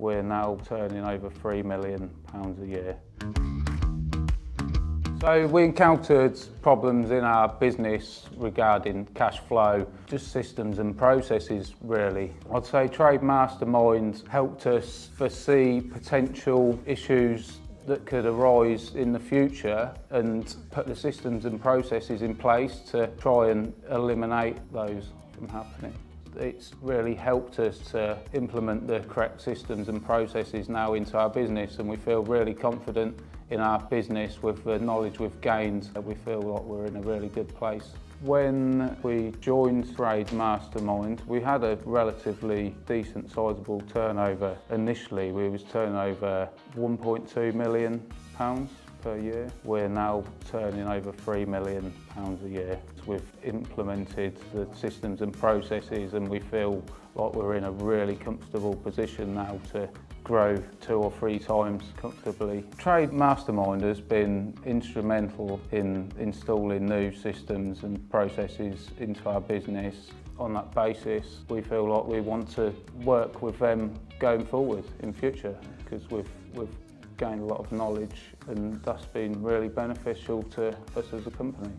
we're now turning over £3 million a year. So we encountered problems in our business regarding cash flow, just systems and processes really. I'd say Trade Mastermind helped us foresee potential issues that could arise in the future and put the systems and processes in place to try and eliminate those from happening. It's really helped us to implement the correct systems and processes now into our business, and we feel really confident in our business with the knowledge we've gained. We feel like we're in a really good place. When we joined Trade Mastermind, we had a relatively decent sizable turnover. Initially, we was turning over £1.2 million per year. We're now turning over £3 million a year. We've implemented the systems and processes, and we feel like we're in a really comfortable position now to grow 2 or 3 times comfortably. Trade Mastermind has been instrumental in installing new systems and processes into our business. On that basis, we feel like we want to work with them going forward in future, because we've gained a lot of knowledge, and that's been really beneficial to us as a company.